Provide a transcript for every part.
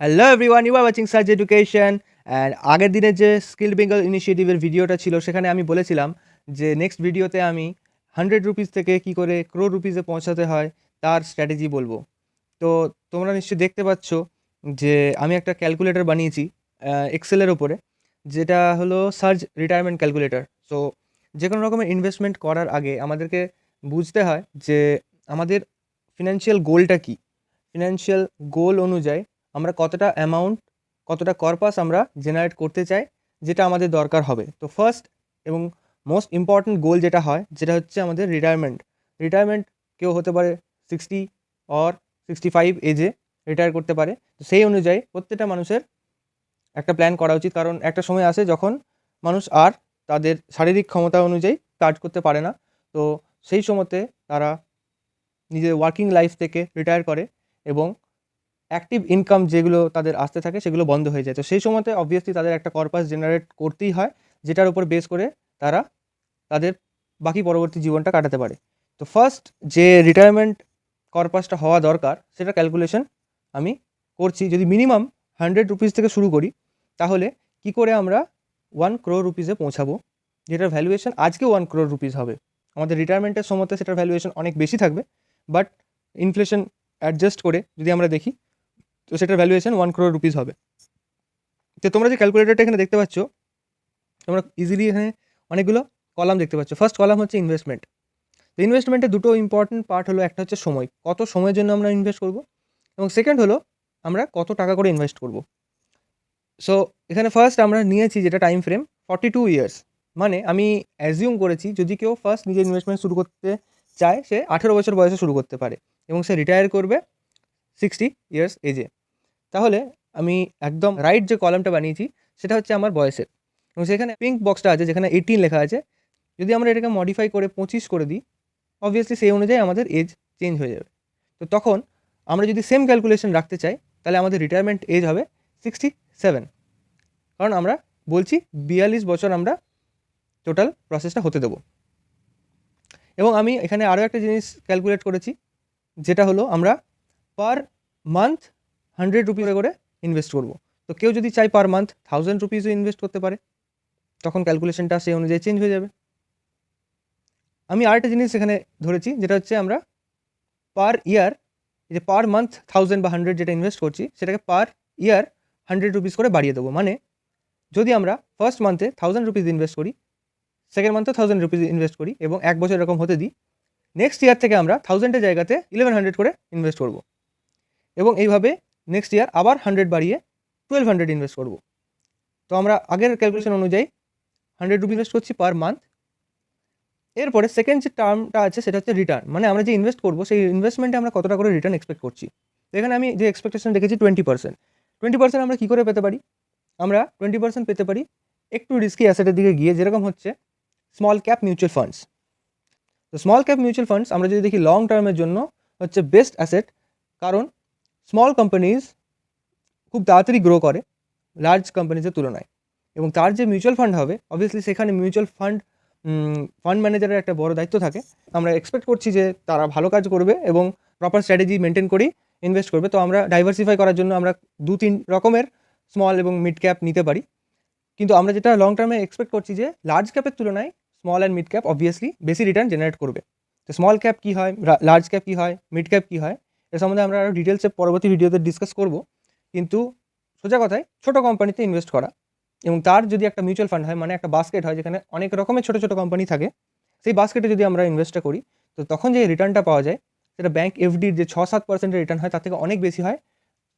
Hello everyone, you are watching Search Education. And আগের দিনের যে স্কিল বেঙ্গল ইনিশিয়েটিভের ভিডিওটা ছিল সেখানে আমি বলেছিলাম যে নেক্সট ভিডিওতে আমি 100 রুপিস থেকে কী করে ক্রোর রুপিসে পৌঁছাতে হয় তার স্ট্র্যাটেজি বলবো। তো তোমরা নিশ্চয়ই দেখতে পাচ্ছ যে আমি একটা ক্যালকুলেটর বানিয়েছি এক্সেলের ওপরে, যেটা হলো সার্চ রিটায়ারমেন্ট ক্যালকুলেটর। সো যে কোনো রকমের ইনভেস্টমেন্ট করার আগে আমাদেরকে বুঝতে হয় যে আমাদের ফিনান্সিয়াল গোলটা কী। ফিনান্সিয়াল গোল অনুযায়ী আমরা কতটা অ্যামাউন্ট, কতটা কর্পাস আমরা জেনারেট করতে চাই, যেটা আমাদের দরকার হবে। তো ফার্স্ট এবং মোস্ট ইম্পর্ট্যান্ট গোল যেটা হয়, যেটা হচ্ছে আমাদের রিটায়ারমেন্ট। রিটায়ারমেন্ট কেউ হতে পারে 60 অর 65 এজে রিটায়ার করতে পারে। তো সেই অনুযায়ী প্রত্যেকটা মানুষের একটা প্ল্যান করা উচিত, কারণ একটা সময় আসে যখন মানুষ আর তাদের শারীরিক ক্ষমতা অনুযায়ী কাজ করতে পারে না। তো সেই সময়তে তারা নিজের ওয়ার্কিং লাইফ থেকে রিটায়ার করে এবং অ্যাক্টিভ ইনকাম যেগুলো তাদের আসতে থাকে সেগুলো বন্ধ হয়ে যায়। তো সেই সময়তে অবভিয়াসলি তাদের একটা কর্পাস জেনারেট করতেই হয়, যেটার উপর বেস করে তারা তাদের বাকি পরবর্তী জীবনটা কাটাতে পারে। তো ফার্স্ট যে রিটায়ারমেন্ট কর্পাসটা হওয়া দরকার সেটা ক্যালকুলেশন আমি করছি। যদি মিনিমাম 100 রুপিস থেকে শুরু করি, তাহলে কি করে আমরা 1 crore রুপিসে পৌঁছাবো, যেটার ভ্যালুয়েশন আজকে 1 crore রুপিস হবে। আমাদের রিটায়ারমেন্টের সময়তে সেটার ভ্যালুয়েশন অনেক বেশি থাকবে, বাট ইনফ্লেশন অ্যাডজাস্ট করে যদি আমরা দেখি, তো সেটার ভ্যালুয়েশন 1 crore রুপিস হবে। তো তোমরা যে ক্যালকুলেটরটা এখানে দেখতে পাচ্ছ, তোমরা ইজিলি এখানে অনেকগুলো কলাম দেখতে পাচ্ছ। ফার্স্ট কলাম হচ্ছে ইনভেস্টমেন্ট। তো ইনভেস্টমেন্টের দুটো ইম্পর্টেন্ট পার্ট হলো, একটা হচ্ছে সময়, কত সময়ের জন্য আমরা ইনভেস্ট করব, এবং সেকেন্ড হলো আমরা কত টাকা করে ইনভেস্ট করব। সো এখানে ফার্স্ট আমরা নিয়েছি যেটা টাইম ফ্রেম 42 ইয়ার্স। মানে আমি অ্যাজিউম করেছি যদি কেউ ফার্স্ট নিজের ইনভেস্টমেন্ট শুরু করতে চায়, সে 18 বছর বয়সে শুরু করতে পারে এবং সে রিটায়ার করবে 60 ইয়ার্স এজে। তাহলে আমি একদম রাইট যে কলামটা বানিয়েছি সেটা হচ্ছে আমার বয়সের, এবং সেখানে পিঙ্ক বক্সটা আছে যেখানে 18 লেখা আছে। যদি আমরা এটাকে মডিফাই করে 25 করে দিই, অবভিয়াসলি সেই অনুযায়ী আমাদের এজ চেঞ্জ হয়ে যাবে। তো তখন আমরা যদি সেম ক্যালকুলেশন রাখতে চাই, তাহলে আমাদের রিটায়ারমেন্ট এজ হবে 67, কারণ আমরা বলছি 42 বছর আমরা টোটাল প্রসেসটা হতে দেবো। এবং আমি এখানে আরও একটা জিনিস ক্যালকুলেট করেছি, যেটা হলো আমরা পার মান্থ 100 রুপি করে ইনভেস্ট করব। তো কেউ যদি চায় পার মান্থ 1000 রুপিসও ইনভেস্ট করতে পারে, তখন ক্যালকুলেশনটা সেই অনুযায়ী চেঞ্জ হয়ে যাবে। আমি আরেকটা জিনিস এখানে ধরেছি, যেটা হচ্ছে আমরা পার ইয়ার, এই যে পার মান্থ 1000 বা 100 যেটা ইনভেস্ট করছি, সেটাকে পার ইয়ার 100 রুপিস করে বাড়িয়ে দেবো। মানে যদি আমরা ফার্স্ট মান্থে 1000 রুপিস ইনভেস্ট করি, সেকেন্ড মান্থে 1000 রুপিস ইনভেস্ট করি এবং 1 বছর এরকম হতে দিই, নেক্সট ইয়ার থেকে আমরা 1000-এর জায়গাতে 1100 করে ইনভেস্ট করব, এবং এইভাবে নেক্সট ইয়ার আবার 100 বাড়িয়ে 1200 ইনভেস্ট করব। তো আমরা আগের ক্যালকুলেশন অনুযায়ী 100 রুপি ইনভেস্ট করছি পার মান্থ। এরপরে সেকেন্ড যে টার্মটা আছে সেটা হচ্ছে রিটার্ন। মানে আমরা যে ইনভেস্ট করবো সেই ইনভেস্টমেন্টে আমরা কতটা করে রিটার্ন এক্সপেক্ট করছি। তো এখানে আমি যে এক্সপেকটেশন রেখেছি 20%। 20% আমরা কী করে পেতে পারি? আমরা 20% পেতে পারি একটু রিস্কি অ্যাসেটের দিকে গিয়ে, যেরকম হচ্ছে স্মল ক্যাপ মিউচুয়াল ফান্ডস। তো স্মল ক্যাপ মিউচুয়াল ফান্ডস আমরা যদি দেখি লং টার্মের জন্য হচ্ছে বেস্ট অ্যাসেট, কারণ স্মল কোম্পানিজ খুব তাড়াতাড়ি গ্রো করে লার্জ কোম্পানিজের তুলনায়, এবং তার যে মিউচুয়াল ফান্ড হবে, অবভিয়াসলি সেখানে মিউচুয়াল ফান্ড ম্যানেজারের একটা বড় দায়িত্ব থাকে। আমরা এক্সপেক্ট করছি যে তারা ভালো কাজ করবে এবং প্রপার স্ট্র্যাটেজি মেনটেন করেই ইনভেস্ট করবে। তো আমরা ডাইভার্সিফাই করার জন্য আমরা 2-3 রকমের স্মল এবং মিড ক্যাপ নিতে পারি। কিন্তু আমরা যেটা লং টার্মে এক্সপেক্ট করছি যে লার্জ ক্যাপের তুলনায় small and mid cap obviously বেশি রিটার্ন জেনারেট করবে। তো স্মল ক্যাপ কী হয়, লার্জ ক্যাপ কী হয়, মিড ক্যাপ কী হয়, এর সম্বন্ধে আমরা আরও ডিটেলসে পরবর্তী ভিডিওতে ডিসকাস করব। কিন্তু সোজা কথায় ছোটো কোম্পানিতে ইনভেস্ট করা, এবং তার যদি একটা মিউচুয়াল ফান্ড হয়, মানে একটা বাস্কেট হয় যেখানে অনেক রকমের ছোটো ছোটো কোম্পানি থাকে, সেই বাস্কেটে যদি আমরা ইনভেস্টটা করি, তো তখন যে রিটার্নটা পাওয়া যায় সেটা ব্যাঙ্ক এফডির যে 6-7% রিটার্ন হয় তার থেকে অনেক বেশি হয়,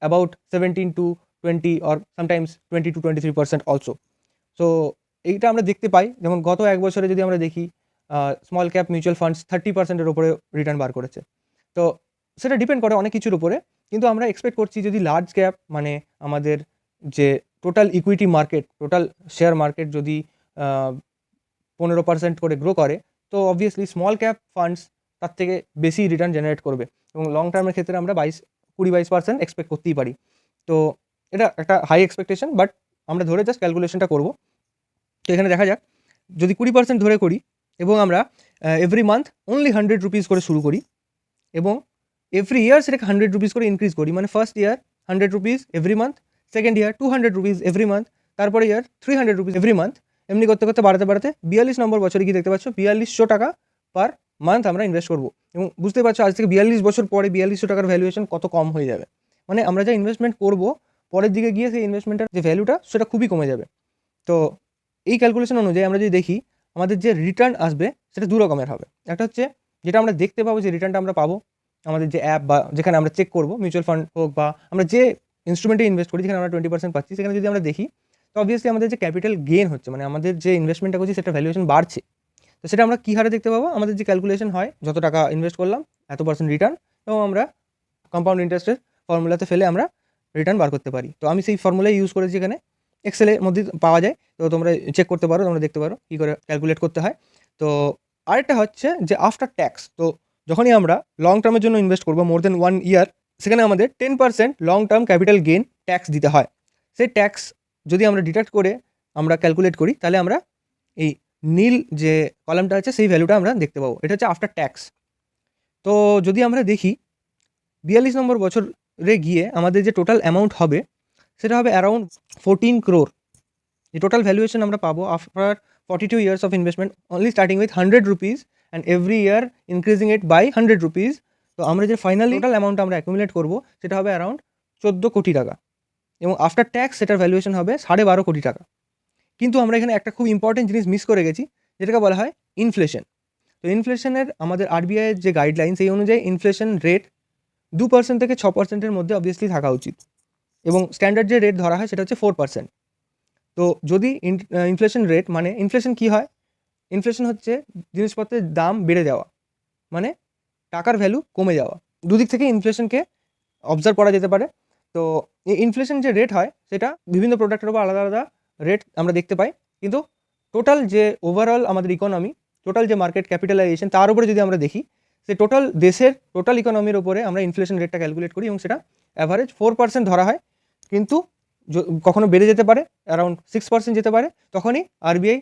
about 17-20 or sometimes 20-23% also. So এইটা আমরা দেখতে পাই, যেমন গত 1 বছরে যদি আমরা দেখি স্মল ক্যাপ মিউচুয়াল ফান্ডস 30%-এর উপরে রিটার্ন বার করেছে। তো সেটা ডিপেন্ড করে অনেক কিছুর উপরে, কিন্তু আমরা এক্সপেক্ট করছি যদি লার্জ ক্যাপ, মানে আমাদের যে total equity market, total share market যদি 15% করে গ্রো করে, তো অবভিয়াসলি স্মল ক্যাপ ফান্ডস তার থেকে বেশি রিটার্ন জেনারেট করবে, এবং লং টার্মের ক্ষেত্রে আমরা 20-22% এক্সপেক্ট করতেই পারি। তো এটা একটা হাই এক্সপেকটেশন, বাট আমরা ধরে জাস্ট ক্যালকুলেশনটা করব। তো এখানে দেখা যাক, যদি 20% ধরে করি এবং আমরা এভরি মান্থ অনলি 100 রুপিস করে শুরু করি, এবং এভরি ইয়ার সেটাকে 100 রুপিস করে ইনক্রিজ করি, মানে first year 100 rupees every month, second year 200 rupees every month, তারপরে ইয়ার 300 রুপিস এভরি মান্থ, এমনি করতে করতে বাড়াতে বাড়াতে 42 নম্বর বছরে কি দেখতে পাচ্ছ 4200 টাকা পার মান্থ আমরা ইনভেস্ট করবো। এবং বুঝতে পারছো আজ থেকে 42 বছর পরে 4200 টাকার ভ্যালুয়েশন কত কম হয়ে যাবে। মানে আমরা যা ইনভেস্টমেন্ট করবো পরের দিকে গিয়ে সেই ইনভেস্টমেন্টের যে ভ্যালুটা সেটা খুবই কমে যাবে। তো এই ক্যালকুলেশন অনুযায়ী আমরা যদি দেখি আমাদের যে রিটার্ন আসবে সেটা দু রকমের হবে। একটা হচ্ছে যেটা আমরা দেখতে পাবো যে রিটার্নটা আমরা পাবো আমাদের যে অ্যাপ বা যেখানে আমরা চেক করবো, মিউচুয়াল ফান্ড হোক বা আমরা যে ইনস্ট্রুমেন্টে ইনভেস্ট করি যেখানে আমরা 20% পাচ্ছি, সেখানে যদি আমরা দেখি তো অবভিয়াসলি আমাদের যে ক্যাপিটাল গেইন হচ্ছে, মানে আমাদের যে ইনভেস্টমেন্টটা করছি সেটা ভ্যালুয়েশন বাড়ছে। তো সেটা আমরা কী হারে দেখতে পাবো, আমাদের যে ক্যালকুলেশন হয় যত টাকা ইনভেস্ট করলাম এত পার্সেন্ট রিটার্ন, এবং আমরা কম্পাউন্ড ইন্টারেস্টের ফর্মুলাতে ফেলে আমরা রিটার্ন বার করতে পারি। তো আমি সেই ফর্মুলাই ইউজ করেছি, এখানে এক্সেলের মধ্যে পাওয়া যায়, তো তোমরা চেক করতে পারো, তোমরা দেখতে পারো কী করে ক্যালকুলেট করতে হয়। তো আরেকটা হচ্ছে যে আফটার ট্যাক্স, তো যখনই আমরা লং টার্মের জন্য ইনভেস্ট করবো মোর দেন 1 ইয়ার, সেখানে আমাদের 10% long term capital gain tax দিতে হয়। সেই ট্যাক্স যদি আমরা ডিডাক্ট করে আমরা ক্যালকুলেট করি তাহলে আমরা এই নীল যে কলামটা আছে সেই ভ্যালুটা আমরা দেখতে পাবো, এটা হচ্ছে আফটার ট্যাক্স। তো যদি আমরা দেখি 42 নম্বর বছরে গিয়ে আমাদের যে টোটাল অ্যামাউন্ট হবে সেটা হবে অ্যারাউন্ড 14 crore। যে টোটাল ভ্যালুয়েশন আমরা পাবো after 42 years of investment, only starting with 100 rupees and every year increasing it by 100 rupees। তো আমরা যে ফাইনাল টোটাল অ্যামাউন্ট আমরা অ্যাকুমুলেট করবো সেটা হবে অ্যারাউন্ড 14 কোটি টাকা, এবং আফটার ট্যাক্স সেটার ভ্যালুয়েশন হবে 12.5 কোটি টাকা। কিন্তু আমরা এখানে একটা খুব ইম্পর্টেন্ট জিনিস মিস করে গেছি, যেটাকে বলা হয় ইনফ্লেশন। তো ইনফ্লেশনের আমাদের আরবিআইয়ের যে গাইডলাইন সেই অনুযায়ী ইনফ্লেশন রেট 2% থেকে 6%-এর মধ্যে অবভিয়াসলি থাকা উচিত, এবং স্ট্যান্ডার্ড যে রেট ধরা হয় সেটা হচ্ছে 4%। তো যদি ইনফ্লেশন রেট, মানে ইনফ্লেশন কী হয়, ইনফ্লেশন হচ্ছে জিনিসপত্রের দাম বেড়ে যাওয়া, মানে টাকার ভ্যালু কমে যাওয়া। দুদিক থেকে ইনফ্লেশনকে অবজার্ভ করা যেতে পারে। তো এই ইনফ্লেশন যে রেট হয় সেটা বিভিন্ন প্রোডাক্টের উপর আলাদা আলাদা রেট আমরা দেখতে পাই, কিন্তু টোটাল যে ওভারঅল আমাদের ইকোনমি, টোটাল যে মার্কেট ক্যাপিটালাইজেশন তার উপরে যদি আমরা দেখি, সে টোটাল দেশের টোটাল ইকোনমির উপরে আমরা ইনফ্লেশন রেটটা ক্যালকুলেট করি, এবং সেটা অ্যাভারেজ 4% ধরা হয়। কিন্তু কখনো বেড়ে যেতে পারে, অ্যারাউন্ড 6% যেতে পারে, তখনই আরবিআই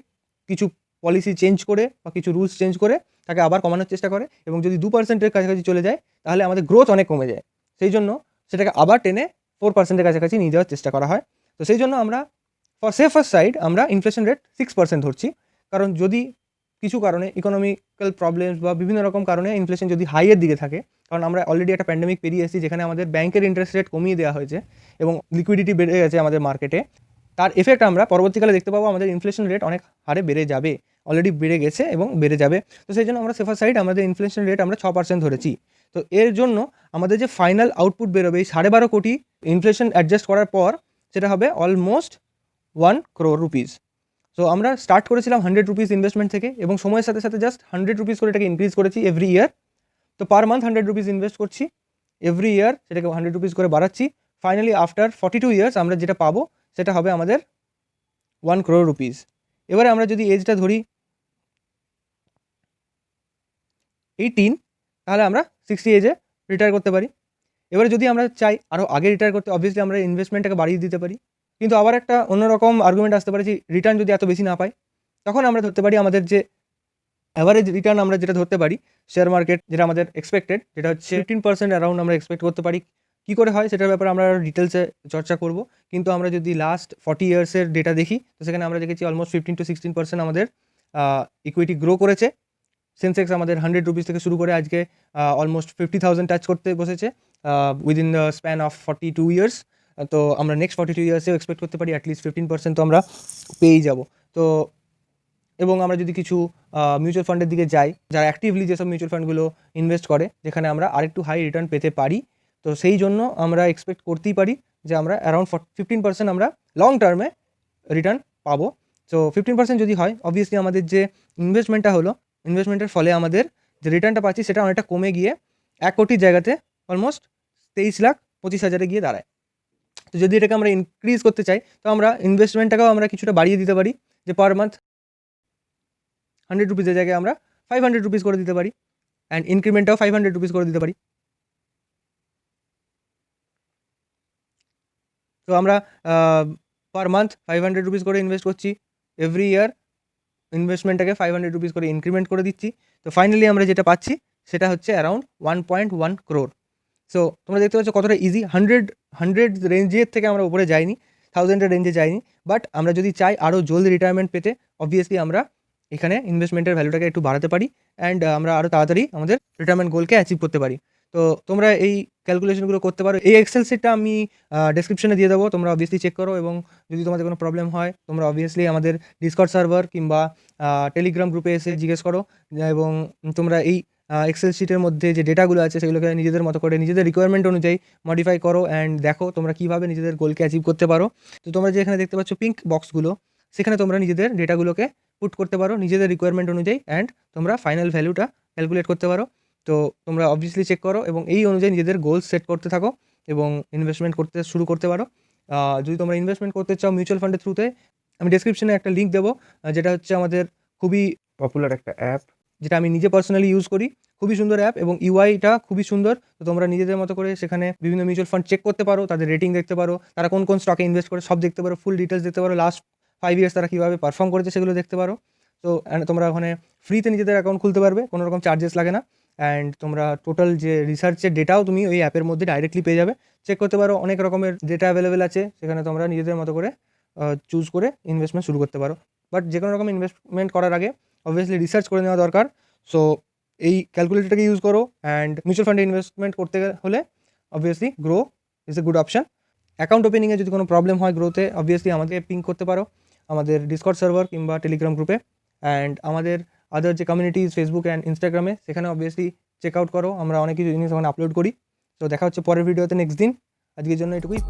কিছু পলিসি চেঞ্জ করে বা কিছু রুলস চেঞ্জ করে তাকে আবার কমানোর চেষ্টা করে, এবং যদি 2%-এর কাছাকাছি চলে যায় তাহলে আমাদের গ্রোথ অনেক কমে যায়। সেই জন্য সেটাকে আবার টেনে 4%-এর কাছাকাছি নিয়ে যাওয়ার চেষ্টা করা হয়। তো সেই জন্য আমরা ফর সেফার সাইড আমরা ইনফ্লেশন রেট 6% ধরছি, কারণ যদি কিছু কারণে ইকোনমিক্যাল প্রবলেমস বা বিভিন্ন রকম কারণে ইনফ্লেশন যদি হাইয়ের দিকে থাকে, কারণ আমরা অলরেডি একটা প্যান্ডেমিক পেরিয়ে এসেছি যেখানে আমাদের ব্যাংকের ইন্টারেস্ট রেট কমিয়ে দেওয়া হয়েছে এবং লিকুইডিটি বেড়ে গেছে আমাদের মার্কেটে, তার এফেক্ট আমরা পরবর্তীকালে দেখতে পাবো আমাদের ইনফ্লেশন রেট অনেক হারে বেড়ে যাবে, অলরেডি বেড়ে গেছে এবং বেড়ে যাবে। তো সেই জন্য আমরা সেফার সাইড আমাদের ইনফ্লেশন রেট আমরা 6% ধরেছি। তো এর জন্য আমাদের যে ফাইনাল আউটপুট বেরোবে এই 12.5 কোটি ইনফ্লেশন অ্যাডজাস্ট করার পর, সেটা হবে অলমোস্ট 1 crore রুপিস। সো আমরা স্টার্ট করেছিলাম 100 রুপিস ইনভেস্টমেন্ট থেকে, এবং সময়ের সাথে সাথে জাস্ট 100 রুপিস করে এটাকে ইনক্রিজ করেছি এভরি ইয়ার। তো পার মান্থ 100 রুপিস ইনভেস্ট করছি, এভরি ইয়ার সেটাকে 100 রুপিস করে বাড়াচ্ছি। ফাইনালি আফটার 42 ইয়ার্স আমরা যেটা পাবো সেটা হবে আমাদের 1 crore রুপিস। এবারে আমরা যদি এজটা ধরি 18, তাহলে আমরা 60 এজে রিটায়ার করতে পারি। এবারে যদি আমরা চাই আরও আগে রিটায়ার করতে, অবভিয়াসলি আমরা ইনভেস্টমেন্টটাকে বাড়িয়ে দিতে পারি। কিন্তু আবার একটা অন্যরকম আর্গুমেন্ট আসতে পারে যে রিটার্ন যদি এত বেশি না পাই, তখন আমরা ধরতে পারি আমাদের যে অ্যাভারেজ রিটার্ন আমরা যেটা ধরতে পারি শেয়ার মার্কেট যেটা আমাদের এক্সপেক্টেড, যেটা হচ্ছে 15% অ্যারাউন্ড আমরা এক্সপেক্ট করতে পারি। কী করে হয় সেটার ব্যাপারে আমরা ডিটেলসে চর্চা করব। কিন্তু আমরা যদি লাস্ট 40 ইয়ার্সের ডেটা দেখি, তো সেখানে আমরা দেখেছি অলমোস্ট 15 to 16% আমাদের ইকুইটি গ্রো করেছে। সেন্সেক্স আমাদের 100 রুপিস থেকে শুরু করে আজকে অলমোস্ট 50,000 টাচ করতে বসেছে within the span of 42 years. তো আমরা নেক্সট 42 ইয়ার্সেও এক্সপেক্ট করতে পারি অ্যাটলিস্ট 15% তো আমরা পেয়েই যাব। তো এবং আমরা যদি কিছু মিউচুয়াল ফান্ডের দিকে যাই, যারা অ্যাক্টিভলি যেসব মিউচুয়াল ফান্ডগুলো ইনভেস্ট করে, যেখানে আমরা আরেকটু হাই রিটার্ন পেতে পারি, তো সেই জন্য আমরা এক্সপেক্ট করতেই পারি যে আমরা অ্যারাউন্ড 15% আমরা লং টার্মে রিটার্ন পাবো। তো 15% যদি হয়, অবভিয়াসলি আমাদের যে ইনভেস্টমেন্টটা হলো, ইনভেস্টমেন্টের ফলে আমাদের যে রিটার্নটা পাচ্ছি সেটা অনেকটা কমে গিয়ে 1 কোটির জায়গাতে অলমোস্ট 23,25,000-এ গিয়ে দাঁড়ায়। তো যদি এটাকে আমরা ইনক্রিজ করতে চাই, তো আমরা ইনভেস্টমেন্টটাকেও আমরা কিছুটা বাড়িয়ে দিতে পারি, যে পার মান্থ 100 রুপিসের জায়গায় আমরা 500 রুপিস করে দিতে পারি, অ্যান্ড ইনক্রিমেন্টটাও 500 রুপিস করে দিতে পারি। তো আমরা পার মান্থ 500 রুপিস করে ইনভেস্ট করছি, এভরি ইয়ার ইনভেস্টমেন্টটাকে 500 রুপিস করে ইনক্রিমেন্ট করে দিচ্ছি। তো ফাইনালি আমরা যেটা পাচ্ছি সেটা হচ্ছে অ্যারাউন্ড 1.1 crore। সো তোমরা দেখতে পাচ্ছ কতটা ইজি, 100 রেঞ্জের থেকে আমরা উপরে যাইনি, 1000 এর রেঞ্জে যাইনি। বাট আমরা যদি চাই আরও জলদি রিটায়ারমেন্ট পেতে, অবভিয়াসলি আমরা এখানে ইনভেস্টমেন্টের ভ্যালুটাকে একটু বাড়াতে পারি অ্যান্ড আমরা আরও তাড়াতাড়ি আমাদের রিটায়ারমেন্ট গোলকে অ্যাচিভ করতে পারি। তো তোমরা এই ক্যালকুলেশনগুলো করতে পারো। এই এক্সেল শিটটা আমি ডেসক্রিপশনে দিয়ে দেবো, তোমরা অবভিয়াসলি চেক করো। এবং যদি তোমাদের কোনো প্রবলেম হয় তোমরা অবভিয়াসলি আমাদের ডিসকর্ড সার্ভার কিংবা টেলিগ্রাম গ্রুপে এসে জিজ্ঞেস করো। এবং তোমরা এই এক্সেল শিটের মধ্যে যে ডেটাগুলো আছে সেগুলোকে নিজেদের মতো করে নিজেদের রিকোয়ারমেন্ট অনুযায়ী মডিফাই করো অ্যান্ড দেখো তোমরা কীভাবে নিজেদের গোলকে অ্যাচিভ করতে পারো। তো তোমরা যে এখানে দেখতে পাচ্ছ পিঙ্ক বক্সগুলো, সেখানে তোমরা নিজেদের ডেটাগুলোকে পুট করতে পারো নিজেদের রিকোয়ারমেন্ট অনুযায়ী অ্যান্ড তোমরা ফাইনাল ভ্যালুটা ক্যালকুলেট করতে পারো। তো তোমরা অবভিয়াসলি চেক করো এবং এই অনুযায়ী নিজেদের গোল সেট করতে থাকো এবং ইনভেস্টমেন্ট করতে শুরু করতে পারো। যদি তোমরা ইনভেস্টমেন্ট করতে চাও মিউচুয়াল ফান্ডের থ্রুতে, আমি ডেসক্রিপশনে একটা লিঙ্ক দেবো, যেটা হচ্ছে আমাদের খুবই পপুলার একটা অ্যাপ, যেটা আমি নিজে পার্সোনালি ইউজ করি। খুবই সুন্দর অ্যাপ এবং ইউআইটা খুবই সুন্দর। তো তোমরা নিজেদের মতো করে সেখানে বিভিন্ন মিউচুয়াল ফান্ড চেক করতে পারো, তাদের রেটিং দেখতে পারো, তারা কোন কোন স্টকে ইনভেস্ট করে সব দেখতে পারো, ফুল ডিটেলস দেখতে পারো, লাস্ট 5 ইয়ার্স তারা কীভাবে পারফর্ম করেছে সেগুলো দেখতে পারো। তো তোমরা ওখানে ফ্রিতে নিজেদের অ্যাকাউন্ট খুলতে পারবে, কোনো রকম চার্জেস লাগে না। অ্যান্ড তোমরা টোটাল যে রিসার্চের ডেটাও তুমি ওই অ্যাপের মধ্যে ডাইরেক্টলি পেয়ে যাবে, চেক করতে পারো। অনেক রকমের ডেটা অ্যাভেলেবেল আছে সেখানে, তোমরা নিজেদের মতো করে চুজ করে ইনভেস্টমেন্ট শুরু করতে পারো। বাট যে কোনো রকম ইনভেস্টমেন্ট করার আগে অবভিয়াসলি রিসার্চ করে নেওয়া দরকার। সো এই ক্যালকুলেটরটাকে ইউজ করো অ্যান্ড মিউচুয়াল ফান্ডে ইনভেস্টমেন্ট করতে হলে obviously Groww is a good option. Account ওপেনিংয়ে যদি কোনো প্রবলেম হয় গ্রোতে, অবভিয়াসলি আমাকে পিং করতে পারো আমাদের ডিসকর্ড সার্ভার কিংবা টেলিগ্রাম গ্রুপে। অ্যান্ড আমাদের আদার যে কমিউনিটিজ ফেসবুক অ্যান্ড ইনস্টাগ্রামে, সেখানে অবভিয়াসলি চেক আউট করো, আমরা অনেক কিছু জিনিস ওখানে আপলোড করি। তো দেখা হচ্ছে পরের ভিডিওতে নেক্সট দিন। আজকের জন্য এটুকুই।